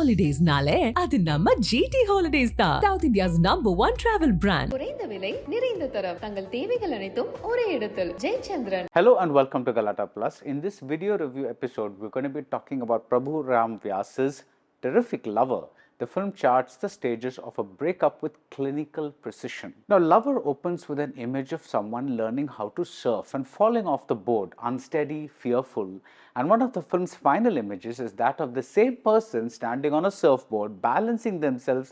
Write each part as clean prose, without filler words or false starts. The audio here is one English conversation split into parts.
Holidays nale, adu namma GT Holidays da. South India's #1 travel brand. குறைந்த விலை நிறைந்த தரம் தங்கள் தேவைகள் அனைத்தும் ஒரே இடத்தில் Jayachandran. Hello and welcome to Galata Plus. In this video review episode, we're going to be talking about Prabhuram Vyas's terrific Lover. The film charts the stages of a breakup with clinical precision. Now, Lover opens with an image of someone learning how to surf and falling off the board, unsteady, fearful. And one of the film's final images is that of the same person standing on a surfboard, balancing themselves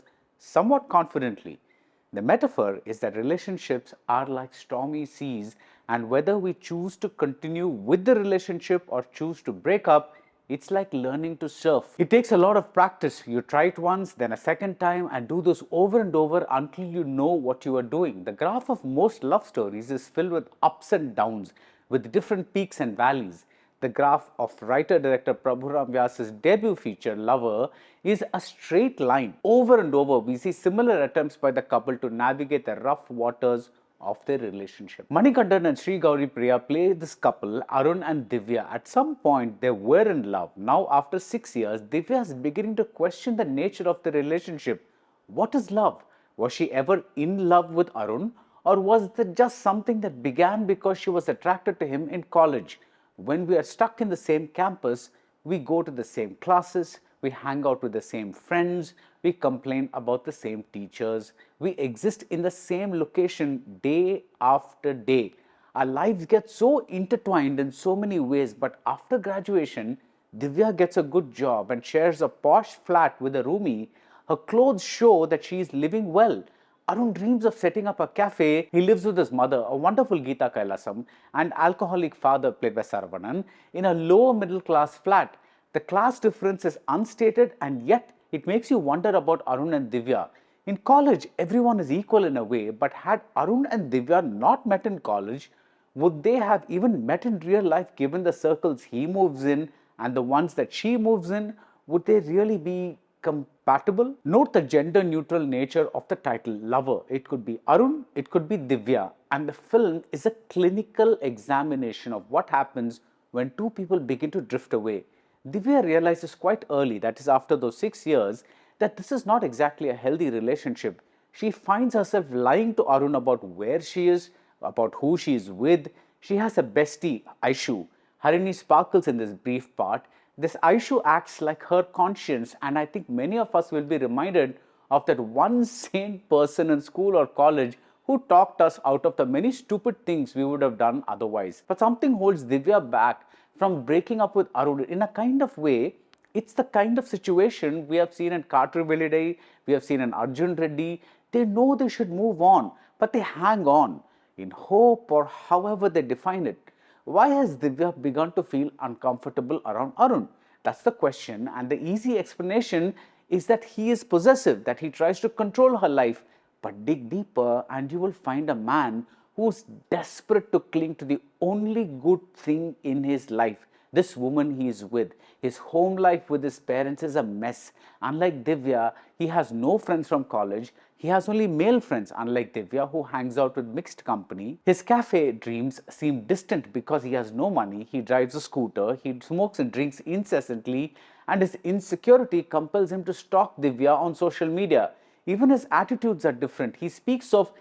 somewhat confidently. The metaphor is that relationships are like stormy seas, and whether we choose to continue with the relationship or choose to break up, it's like learning to surf. It takes a lot of practice. You try it once, then a second time, and do this over and over until you know what you are doing. The graph of most love stories is filled with ups and downs, with different peaks and valleys. The graph of writer-director Prabhuram Vyas's debut feature, Lover, is a straight line. Over and over, we see similar attempts by the couple to navigate the rough waters of their relationship. Manikandan and Gouri Priya play this couple, Arun and Divya. At some point, they were in love. Now, after 6 years, Divya is beginning to question the nature of the relationship. What is love? Was she ever in love with Arun? Or was it just something that began because she was attracted to him in college? When we are stuck in the same campus, we go to the same classes, we hang out with the same friends, we complain about the same teachers, we exist in the same location day after day. Our lives get so intertwined in so many ways, but after graduation, Divya gets a good job and shares a posh flat with a roomie. Her clothes show that she is living well. Arun dreams of setting up a cafe. He lives with his mother, a wonderful Geeta Kailasam, and alcoholic father played by Saravanan, in a lower middle class flat. The class difference is unstated, and yet it makes you wonder about Arun and Divya. In college, everyone is equal in a way, but had Arun and Divya not met in college, would they have even met in real life given the circles he moves in and the ones that she moves in? Would they really be compatible? Note the gender neutral nature of the title, Lover. It could be Arun, it could be Divya, and the film is a clinical examination of what happens when two people begin to drift away. Divya realizes quite early, that is after those 6 years, that this is not exactly a healthy relationship. She finds herself lying to Arun about where she is, about who she is with. She has a bestie, Aishu. Harini sparkles in this brief part. This Aishu acts like her conscience, and I think many of us will be reminded of that one sane person in school or college who talked us out of the many stupid things we would have done otherwise. But something holds Divya back from breaking up with Arun in a kind of way. It's the kind of situation we have seen in Carter Villade, we have seen in Arjun Reddy. They know they should move on, but they hang on in hope or however they define it. Why has Divya begun to feel uncomfortable around Arun? That's the question, and the easy explanation is that he is possessive, that he tries to control her life. But dig deeper and you will find a man who's desperate to cling to the only good thing in his life, this woman he is with. His home life with his parents is a mess. Unlike Divya, he has no friends from college. He has only male friends, unlike Divya, who hangs out with mixed company. His cafe dreams seem distant because he has no money. He drives a scooter, he smokes and drinks incessantly, and his insecurity compels him to stalk Divya on social media. Even his attitudes are different. He speaks of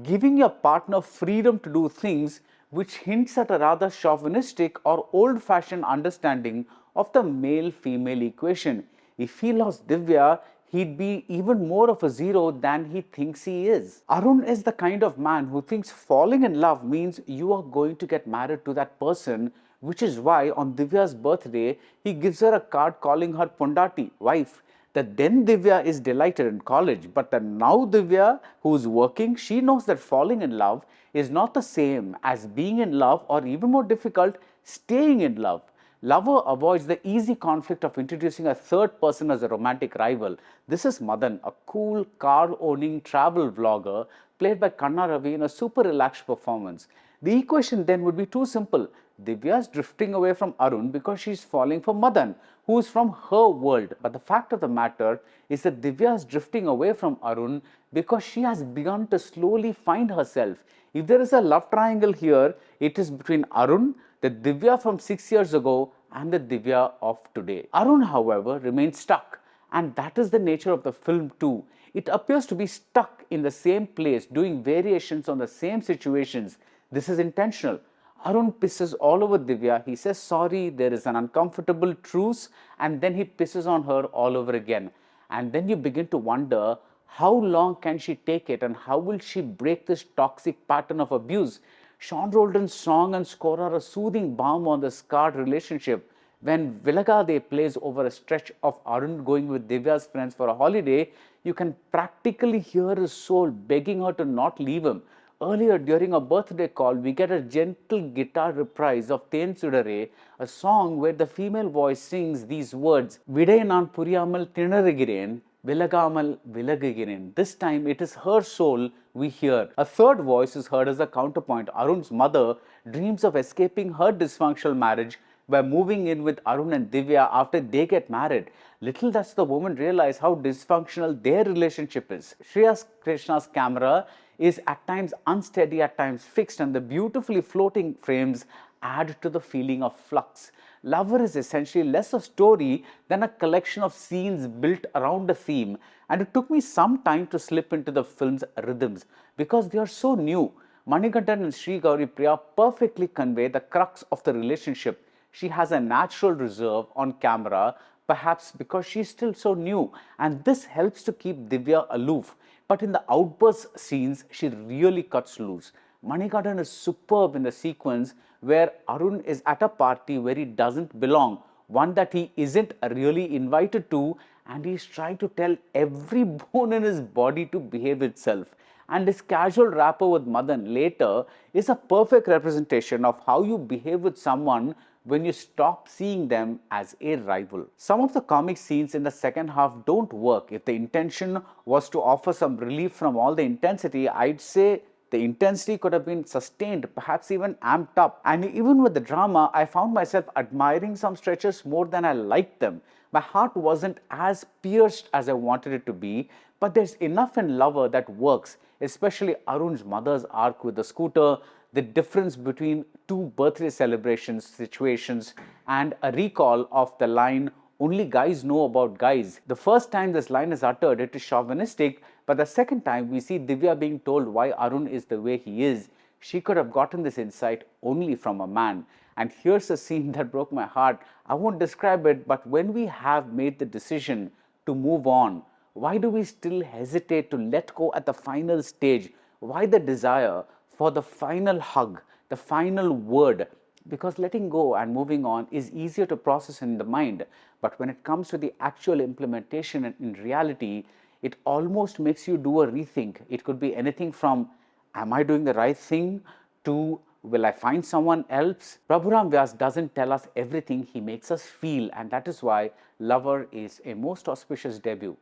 giving your partner freedom to do things, which hints at a rather chauvinistic or old-fashioned understanding of the male-female equation. If he lost Divya, he'd be even more of a zero than he thinks he is. Arun is the kind of man who thinks falling in love means you are going to get married to that person, which is why on Divya's birthday, he gives her a card calling her Pondati, wife. That then Divya is delighted in college, but the now Divya who is working, she knows that falling in love is not the same as being in love, or even more difficult, staying in love. Lover avoids the easy conflict of introducing a third person as a romantic rival. This is Madan, a cool car-owning travel vlogger played by Kanna Ravi in a super relaxed performance. The equation then would be too simple. Divya is drifting away from Arun because she is falling for Madan, who is from her world. But the fact of the matter is that Divya is drifting away from Arun because she has begun to slowly find herself. If there is a love triangle here, it is between Arun, the Divya from 6 years ago, and the Divya of today. Arun, however, remains stuck. And that is the nature of the film too. It appears to be stuck in the same place, doing variations on the same situations. This is intentional. Arun pisses all over Divya. He says sorry, there is an uncomfortable truce, and then he pisses on her all over again. And then you begin to wonder, how long can she take it and how will she break this toxic pattern of abuse? Sean Roldan's song and score are a soothing balm on the scarred relationship. When Vilagade plays over a stretch of Arun going with Divya's friends for a holiday, you can practically hear his soul begging her to not leave him. Earlier, during a birthday call, we get a gentle guitar reprise of Ten Sudare, a song where the female voice sings these words, Vidai nan puriyamal tinarugireen, Vilagamal Vilagugireen. This time it is her soul we hear. A third voice is heard as a counterpoint. Arun's mother dreams of escaping her dysfunctional marriage by moving in with Arun and Divya after they get married. Little does the woman realize how dysfunctional their relationship is. Shreya Krishna's camera is at times unsteady, at times fixed, and the beautifully floating frames add to the feeling of flux. Lover is essentially less a story than a collection of scenes built around a theme, and it took me some time to slip into the film's rhythms because they are so new. Manikandan and Gouri Priya perfectly convey the crux of the relationship. She has a natural reserve on camera, perhaps because she's still so new, and this helps to keep Divya aloof. But in the outburst scenes, she really cuts loose. Manikandan is superb in the sequence where Arun is at a party where he doesn't belong, one that he isn't really invited to, and he's trying to tell every bone in his body to behave itself. And his casual rapport with Madan later is a perfect representation of how you behave with someone when you stop seeing them as a rival. Some of the comic scenes in the second half don't work. If the intention was to offer some relief from all the intensity, I'd say the intensity could have been sustained, perhaps even amped up. And even with the drama, I found myself admiring some stretches more than I liked them. My heart wasn't as pierced as I wanted it to be, but there's enough in Lover that works, especially Arun's mother's arc with the scooter, the difference between two birthday celebrations situations, and a recall of the line, only guys know about guys. The first time this line is uttered, it is chauvinistic, but the second time we see Divya being told why Arun is the way he is. She could have gotten this insight only from a man. And here's a scene that broke my heart. I won't describe it, but when we have made the decision to move on, why do we still hesitate to let go at the final stage? Why the desire for the final hug, the final word? Because letting go and moving on is easier to process in the mind, but when it comes to the actual implementation and in reality, it almost makes you do a rethink. It could be anything from, am I doing the right thing, to, will I find someone else? Prabhuram Vyas doesn't tell us everything, he makes us feel, and that is why Lover is a most auspicious debut.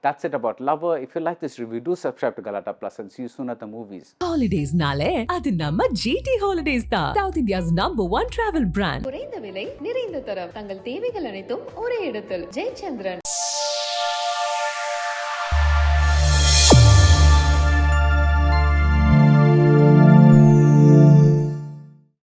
That's it about Lover. If you like this review, do subscribe to Galata Plus and see you soon at the movies. Holidays nale, adu namma GT Holidays da. South India's #1 travel brand. குறைந்த விலை, நிறைந்த தரம், தங்கள் தேவைகள் அனைத்தும் ஒரே இடத்தில். ஜெயச்சந்திரன்.